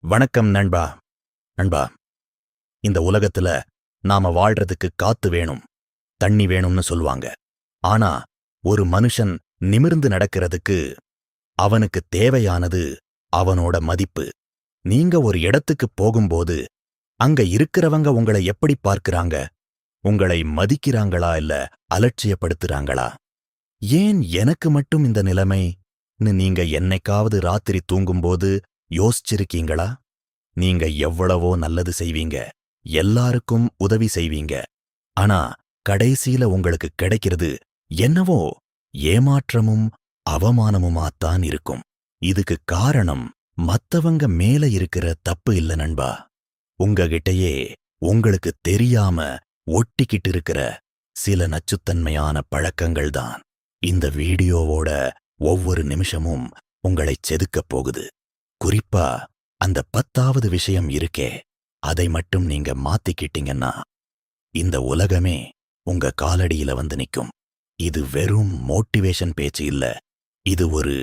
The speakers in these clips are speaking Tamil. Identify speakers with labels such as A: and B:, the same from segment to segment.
A: வணக்கம் நண்பா. நண்பா, இந்த உலகத்துல நாம வாழ்றதுக்கு காத்து வேணும், தண்ணி வேணும்னு சொல்வாங்க. ஆனா ஒரு மனுஷன் நிமிர்ந்து நடக்கிறதுக்கு அவனுக்கு தேவையானது அவனோட மதிப்பு. நீங்க ஒரு இடத்துக்கு போகும்போது அங்க இருக்கிறவங்க உங்களை எப்படி பார்க்கறாங்க? உங்களை மதிக்கிறாங்களா இல்ல அலட்சியப்படுத்துறாங்களா? ஏன் எனக்கு மட்டும் இந்த நிலைமைன்னு நீங்க என்னைக்காவது ராத்திரி தூங்கும்போது யோசிச்சிருக்கீங்களா? நீங்க எவ்வளவோ நல்லது செய்வீங்க, எல்லாருக்கும் உதவி செய்வீங்க. ஆனா கடைசியில உங்களுக்கு கிடைக்கிறது என்னவோ ஏமாற்றமும் அவமானமுமாத்தான் இருக்கும். இதுக்கு காரணம் மத்தவங்க மேல இருக்கிற தப்பு இல்ல நண்பா. உங்ககிட்டயே உங்களுக்கு தெரியாம ஒட்டிக்கிட்டு இருக்கிற சில நச்சுத்தன்மையான பழக்கங்கள் தான். இந்த வீடியோவோட ஒவ்வொரு நிமிஷமும் உங்களைச் செதுக்கப் போகுது. குறிப்பா அந்த 10வது விஷயம் இருக்கே, அதை மட்டும் நீங்க மாத்திக்கிட்டீங்கன்னா இந்த உலகமே உங்க காலடியில வந்து நிக்கும். இது வெறும் மோட்டிவேஷன் பேச்சு இல்ல, இது ஒரு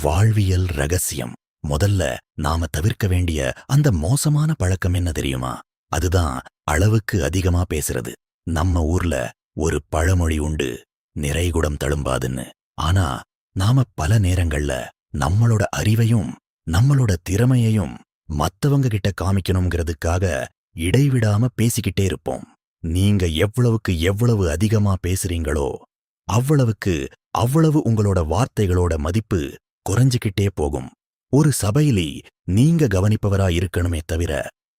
A: வாழ்வியல் ரகசியம். முதல்ல நாம தவிர்க்க வேண்டிய அந்த மோசமான பழக்கம் என்ன தெரியுமா? அதுதான் அளவுக்கு அதிகமா பேசுறது. நம்ம ஊர்ல ஒரு பழமொழி உண்டு, நிறைகுடம் தழும்பாதுன்னு. ஆனா நாம பல நேரங்கள்ல நம்மளோட அறிவையும் நம்மளோட திறமையையும் மத்தவங்க கிட்ட காமிக்கணுங்கிறதுக்காக இடைவிடாம பேசிக்கிட்டே இருப்போம். நீங்க எவ்வளவுக்கு எவ்வளவு அதிகமா பேசுறீங்களோ அவ்வளவு உங்களோட வார்த்தைகளோட மதிப்பு குறைஞ்சுக்கிட்டே போகும். ஒரு சபையிலே நீங்க கவனிப்பவரா இருக்கணுமே தவிர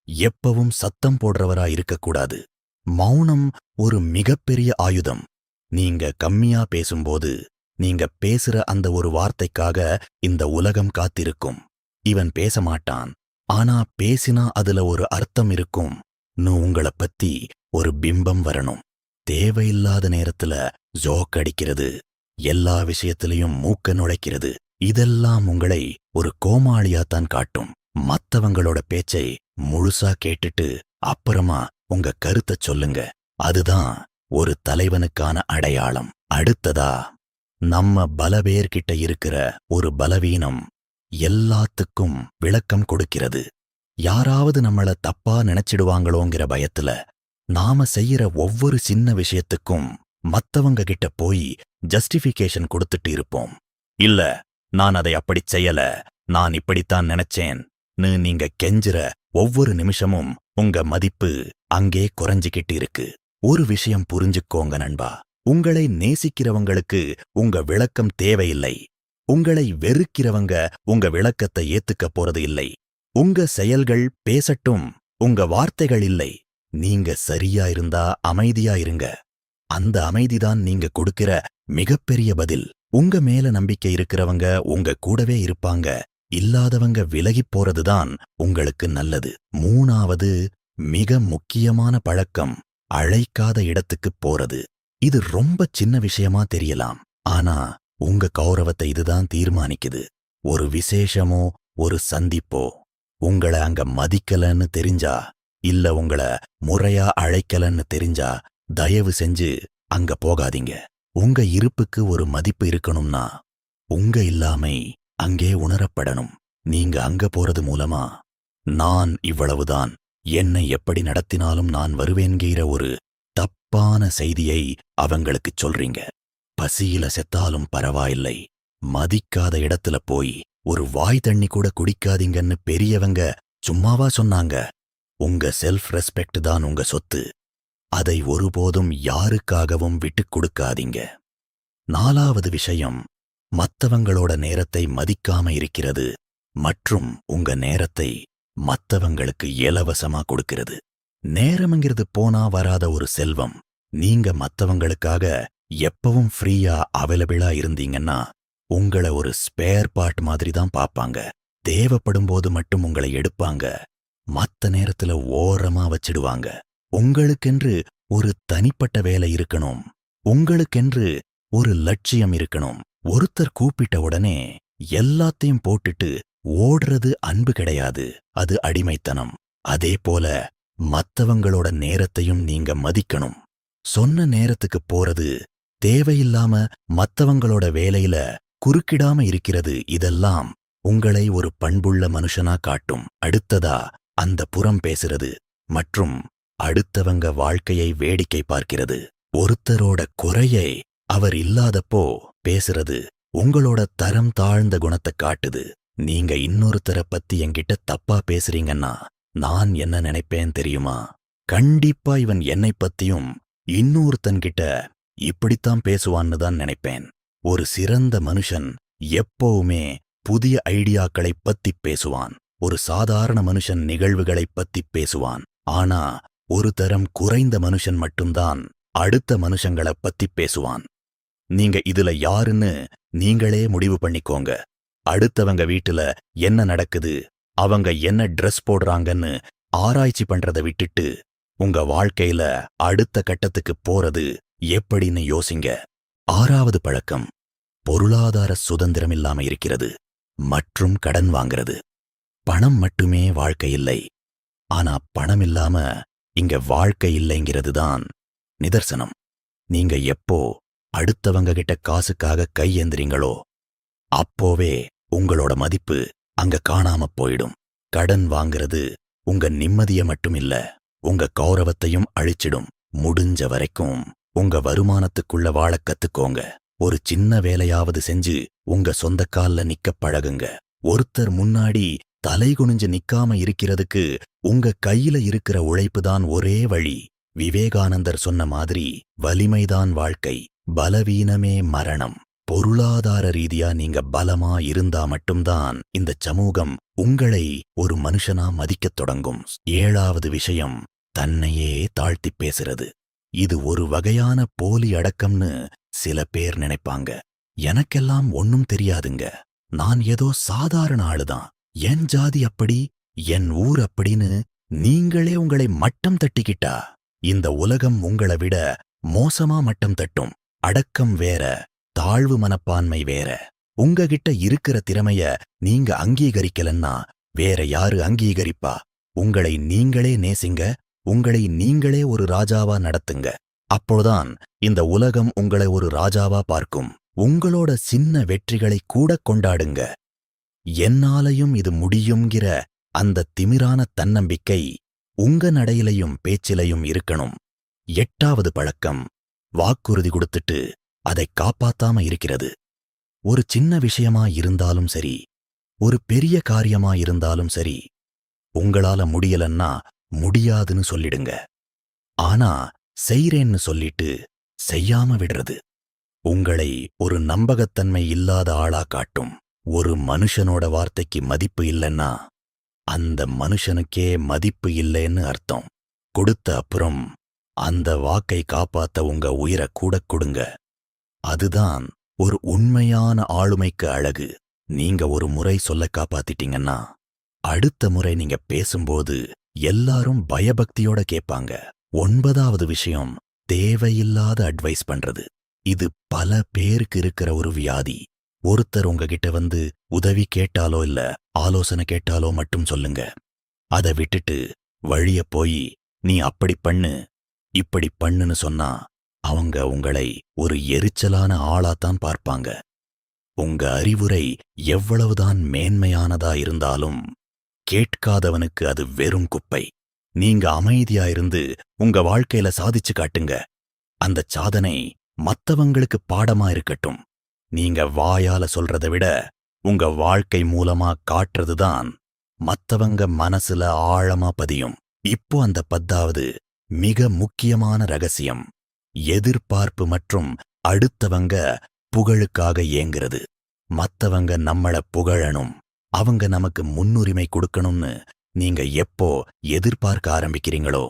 A: எப்பவும் சத்தம் போடுறவரா இருக்கக்கூடாது. மௌனம் ஒரு மிகப்பெரிய ஆயுதம். நீங்க கம்மியா பேசும்போது நீங்க பேசுற அந்த ஒரு வார்த்தைக்காக இந்த உலகம் காத்திருக்கும். இவன் பேச மாட்டான், ஆனா பேசினா அதுல ஒரு அர்த்தம் இருக்கும். உங்கள பத்தி ஒரு பிம்பம் வரணும். தேவையில்லாத நேரத்துல ஜோக் அடிக்கிறது, எல்லா விஷயத்திலையும் மூக்க நுழைக்கிறது, இதெல்லாம் உங்களை ஒரு கோமாளியாத்தான் காட்டும். மத்தவங்களோட பேச்சை முழுசா கேட்டுட்டு அப்புறமா உங்க கருத்தைச் சொல்லுங்க. அதுதான் ஒரு தலைவனுக்கான அடையாளம். அடுத்ததா, நம்ம பல பேர்கிட்ட இருக்கிற ஒரு பலவீனம் எல்லாத்துக்கும் விளக்கம் கொடுக்கிறது. யாராவது நம்மள தப்பா நினைச்சிடுவாங்களோங்கிற பயத்துல நாம செய்யற ஒவ்வொரு சின்ன விஷயத்துக்கும் மத்தவங்க கிட்ட போய் ஜஸ்டிஃபிகேஷன் கொடுத்துட்டு இருப்போம். இல்ல, நான் அதை அப்படிச் செய்யல, நான் இப்படித்தான் நினைச்சேன்னு நீங்க கெஞ்சுற ஒவ்வொரு நிமிஷமும் உங்க மதிப்பு அங்கே குறைஞ்சிக்கிட்டு இருக்கு. ஒரு விஷயம் புரிஞ்சுக்கோங்க நண்பா, உங்களை நேசிக்கிறவங்களுக்கு உங்க விளக்கம் தேவையில்லை. உங்களை வெறுக்கிறவங்க உங்க விளக்கத்தை ஏத்துக்க போறது இல்லை. உங்க செயல்கள் பேசட்டும், உங்க வார்த்தைகள் இல்லை. நீங்க சரியா இருந்தா அமைதியா இருங்க. அந்த அமைதிதான் நீங்க கொடுக்கிற மிகப்பெரிய பதில். உங்க மேல நம்பிக்கை இருக்கிறவங்க உங்க கூடவே இருப்பாங்க, இல்லாதவங்க விலகிப் போறதுதான் உங்களுக்கு நல்லது. 3வது மிக முக்கியமான பழக்கம், அழைக்காத இடத்துக்குப் போறது. இது ரொம்ப சின்ன விஷயமா தெரியலாம், ஆனா உங்க கௌரவத்தை இதுதான் தீர்மானிக்குது. ஒரு விசேஷமோ ஒரு சந்திப்போ உங்கள அங்க மதிக்கலன்னு தெரிஞ்சா, இல்ல உங்கள முறையா அழைக்கலன்னு தெரிஞ்சா தயவு செஞ்சு அங்க போகாதீங்க. உங்க இருப்புக்கு ஒரு மதிப்பு இருக்கணும்னா உங்க இல்லாமை அங்கே உணரப்படணும். நீங்க அங்க போறது மூலமா நான் இவ்வளவுதான், என்னை எப்படி நடத்தினாலும் நான் வருவேன்கிற ஒரு தப்பான செய்தியை அவங்களுக்குச் சொல்றீங்க. பசியில செத்தாலும் பரவாயில்லை, மதிக்காத இடத்துல போய் ஒரு வாய் தண்ணி கூட குடிக்காதீங்கன்னு பெரியவங்க சும்மாவா சொன்னாங்க? உங்க செல்ஃப் ரெஸ்பெக்ட் தான் உங்க சொத்து. அதை ஒருபோதும் யாருக்காகவும் விட்டுக் கொடுக்காதீங்க. 4வது விஷயம், மத்தவங்களோட நேரத்தை மதிக்காம இருக்கிறது மற்றும் உங்க நேரத்தை மத்தவங்களுக்கு இலவசமா கொடுக்கிறது. நேரம்ங்கிறது போனா வராத ஒரு செல்வம். நீங்க மத்தவங்களுக்காக எப்பவும் ஃப்ரீயா அவைலபிளா இருந்தீங்கன்னா உங்கள ஒரு ஸ்பேர் பார்ட் மாதிரி தான் பாப்பாங்க. தேவைப்படும்போது மட்டும் உங்களை எடுப்பாங்க, மத்த நேரத்துல ஓரமா வச்சிடுவாங்க. உங்களுக்கென்று ஒரு தனிப்பட்ட வேலை இருக்கணும், உங்களுக்கென்று ஒரு லட்சியம் இருக்கணும். ஒருத்தர் கூப்பிட்ட உடனே எல்லாத்தையும் போட்டுட்டு ஓடுறது அன்பு கிடையாது, அது அடிமைத்தனம். அதே போல மத்தவங்களோட நேரத்தையும் நீங்க மதிக்கணும். சொன்ன நேரத்துக்கு போறது, தேவையில்லாம மத்தவங்களோட வேலையில குறுக்கிடாம இருக்கிறது, இதெல்லாம் உங்களை ஒரு பண்புள்ள மனுஷனா காட்டும். அடுத்ததா அந்த புறம் பேசுறது மற்றும் அடுத்தவங்க வாழ்க்கையை வேடிக்கை பார்க்கிறது. ஒருத்தரோட குறையை அவர் இல்லாதப்போ பேசுறது உங்களோட தரம் தாழ்ந்த குணத்தை காட்டுது. நீங்க இன்னொருத்தரை பத்தி என்கிட்ட தப்பா பேசுறீங்கன்னா நான் என்ன நினைப்பேன் தெரியுமா? கண்டிப்பா இவன் என்னை பத்தியும் இன்னொருத்தன்கிட்ட இப்படித்தான் பேசுவான்னு தான் நினைப்பேன். ஒரு சிறந்த மனுஷன் எப்பவுமே புதிய ஐடியாக்களைப் பத்தி பேசுவான். ஒரு சாதாரண மனுஷன் நிகழ்வுகளைப் பத்தி பேசுவான். ஆனா ஒரு தரம் குறைந்த மனுஷன் மட்டும்தான் அடுத்த மனுஷங்கள பத்தி பேசுவான். நீங்க இதுல யாருன்னு நீங்களே முடிவு பண்ணிக்கோங்க. அடுத்தவங்க வீட்டுல என்ன நடக்குது, அவங்க என்ன ட்ரெஸ் போடுறாங்கன்னு ஆராய்ச்சி பண்றத விட்டுட்டு உங்க வாழ்க்கையில அடுத்த கட்டத்துக்கு போறது எப்படின்னு யோசிங்க. 6வது பழக்கம் பொருளாதார சுதந்திரம் இல்லாம இருக்கிறது மற்றும் கடன் வாங்கிறது. பணம் மட்டுமே வாழ்க்கை இல்லை. ஆனா பணம் இல்லாம இங்க வாழ்க்கை இல்லைங்கிறது தான் நிதர்சனம். நீங்க எப்போ அடுத்தவங்க கிட்ட காசுக்காக கையேந்திரீங்களோ அப்போவே உங்களோட மதிப்பு அங்க காணாம போயிடும். கடன் வாங்கிறது உங்க நிம்மதிய மட்டும் இல்ல, உங்க கௌரவத்தையும் அழிச்சிடும். முடிஞ்ச வரைக்கும் உங்க வருமானத்துக்குள்ள வாழ கத்துக்கோங்க. ஒரு சின்ன வேலையாவது செஞ்சு உங்க சொந்த கால்ல நிக்க பழகுங்க. ஒருத்தர் முன்னாடி தலை குனிஞ்சு நிக்காம இருக்கிறதுக்கு உங்க கையில இருக்கிற உழைப்புதான் ஒரே வழி. விவேகானந்தர் சொன்ன மாதிரி வலிமைதான் வாழ்க்கை, பலவீனமே மரணம். பொருளாதார ரீதியா நீங்க பலமா இருந்தா மட்டும்தான் இந்த சமூகம் உங்களை ஒரு மனுஷனா மதிக்கத் தொடங்கும். 7வது விஷயம் தன்னையே தாழ்த்தி பேசுறது. இது ஒரு வகையான போலி அடக்கம்னு சில பேர் நினைப்பாங்க. எனக்கெல்லாம் ஒன்னும் தெரியாதுங்க, நான் ஏதோ சாதாரண ஆளுதான், என் ஜாதி அப்படி, என் ஊர் அப்படின்னு நீங்களே உங்களை மட்டம் தட்டிக்கிட்டா இந்த உலகம் உங்களை விட மோசமா மட்டம் தட்டும். அடக்கம் வேற, தாழ்வு மனப்பான்மை வேற. உங்ககிட்ட இருக்கிற திறமைய நீங்க அங்கீகரிக்கலன்னா வேற யாரு அங்கீகரிப்பா? உங்களை நீங்களே நேசிங்க, உங்களை நீங்களே ஒரு ராஜாவா நடத்துங்க. அப்போதான் இந்த உலகம் உங்களை ஒரு ராஜாவா பார்க்கும். உங்களோட சின்ன வெற்றிகளை கூட கொண்டாடுங்க. என்னாலையும் இது முடியுங்கிற அந்த திமிரான தன்னம்பிக்கை உங்க நடையிலையும் பேச்சிலையும் இருக்கணும். 8வது பழக்கம் வாக்குறுதி கொடுத்துட்டு அதை காப்பாத்தாம இருக்கிறது. ஒரு சின்ன விஷயமா இருந்தாலும் சரி, ஒரு பெரிய காரியமா இருந்தாலும் சரி, உங்களால முடியலன்னா முடியாதுன்னு சொல்லிடுங்க. ஆனா செய்றேன்னு சொல்லிட்டு செய்யாம விடுறது உங்களை ஒரு நம்பகத்தன்மை இல்லாத ஆளா காட்டும். ஒரு மனுஷனோட வார்த்தைக்கு மதிப்பு இல்லைன்னா அந்த மனுஷனுக்கே மதிப்பு இல்லைன்னு அர்த்தம். கொடுத்த அப்புறம் அந்த வாக்கை காப்பாத்த உங்க உயிரை கூட கொடுங்க. அதுதான் ஒரு உண்மையான ஆளுமைக்கு அழகு. நீங்க ஒரு முறை சொல்ல காப்பாத்திட்டீங்கன்னா அடுத்த முறை நீங்க பேசும்போது எல்லாரும் பயபக்தியோட கேட்பாங்க. 9வது விஷயம் தேவையில்லாத அட்வைஸ் பண்றது. இது பல பேருக்கு இருக்கிற ஒரு வியாதி. ஒருத்தர் உங்ககிட்ட வந்து உதவி கேட்டாலோ இல்ல ஆலோசனை கேட்டாலோ மட்டும் சொல்லுங்க. அதை விட்டுட்டு வழிய போய் நீ அப்படி பண்ணு இப்படி பண்ணுன்னு சொன்னா அவங்க உங்களை ஒரு எரிச்சலான ஆளாத்தான் பார்ப்பாங்க. உங்க அறிவுரை எவ்வளவுதான் மேன்மையானதா இருந்தாலும் கேட்காதவனுக்கு அது வெறும் குப்பை. நீங்க அமைதியா இருந்து உங்க வாழ்க்கையில சாதிச்சு காட்டுங்க. அந்த சாதனை மத்தவங்களுக்கு பாடமா இருக்கட்டும். நீங்க வாயால சொல்றதை விட உங்க வாழ்க்கை மூலமா காட்டுறதுதான் மத்தவங்க மனசுல ஆழமா பதியும். இப்போ அந்த 10வது மிக முக்கியமான ரகசியம் எதிர்பார்ப்பு மற்றும் அடுத்தவங்க புகழுக்காக ஏங்குறது. மத்தவங்க நம்மள புகழணும், அவங்க நமக்கு முன்னுரிமை கொடுக்கணும்னு நீங்க எப்போ எதிர்பார்க்க ஆரம்பிக்கிறீங்களோ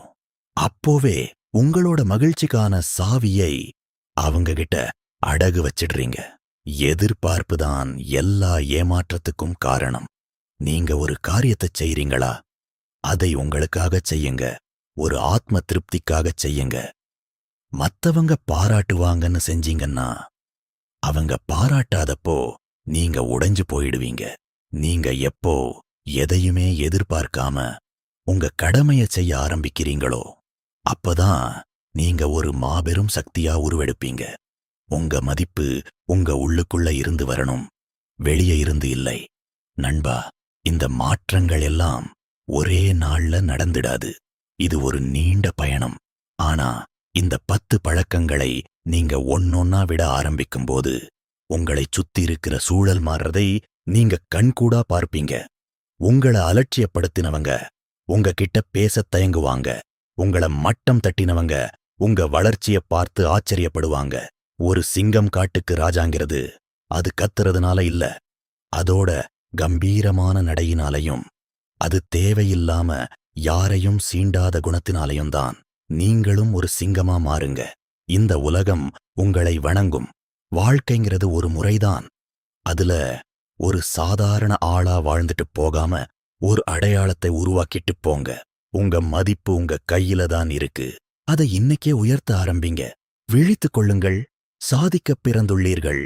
A: அப்போவே உங்களோட மகிழ்ச்சிக்கான சாவியை அவங்க கிட்ட அடகு வச்சிடுறீங்க. எதிர்பார்ப்பு தான் எல்லா ஏமாற்றத்துக்கும் காரணம். நீங்க ஒரு காரியத்தை செய்றீங்களா, அதை உங்களுக்காக செய்யுங்க, ஒரு ஆத்ம திருப்திக்காக செய்யுங்க. மத்தவங்க பாராட்டுவாங்கன்னு செஞ்சீங்கன்னா அவங்க பாராட்டாதப்போ நீங்க உடைஞ்சு போயிடுவீங்க. நீங்க எப்போ எதையுமே எதிர்பார்க்காம உங்க கடமைய செய்ய ஆரம்பிக்கிறீங்களோ அப்பதான் நீங்க ஒரு மாபெரும் சக்தியா உருவெடுப்பீங்க. உங்க மதிப்பு உங்க உள்ளுக்குள்ள இருந்து வரணும், வெளியே இருந்து இல்லை. நண்பா, இந்த மாற்றங்கள் எல்லாம் ஒரே நாள்ல நடந்துடாது. இது ஒரு நீண்ட பயணம். ஆனா இந்த 10 பழக்கங்களை நீங்க ஒன்னொன்னா விட ஆரம்பிக்கும்போது உங்களைச் சுத்தி இருக்கிற சூழல் மாறுறதை நீங்க கண்கூடா பார்ப்பீங்க. உங்கள அலட்சியப்படுத்தினவங்க உங்ககிட்ட பேசத் தயங்குவாங்க. உங்கள மட்டம் தட்டினவங்க உங்க வளர்ச்சிய பார்த்து ஆச்சரியப்படுவாங்க. ஒரு சிங்கம் காட்டுக்கு ராஜாங்கிறது அது கத்துறதுனால இல்ல, அதோட கம்பீரமான நடையினாலையும் அது தேவையில்லாம யாரையும் சீண்டாத குணத்தினாலையும் தான். நீங்களும் ஒரு சிங்கமா மாறுங்க. இந்த உலகம் உங்களை வணங்கும். வாழ்க்கைங்கிறது ஒரு முறைதான். அதுல ஒரு சாதாரண ஆளா வாழ்ந்துட்டு போகாம ஒரு அடையாளத்தை உருவாக்கிட்டு போங்க. உங்க மதிப்பு உங்க கையில தான் இருக்கு. அதை இன்னைக்கே உயர்த்த ஆரம்பிங்க. விழித்துக் கொள்ளுங்கள், சாதிக்கப் பிறந்துள்ளீர்கள்.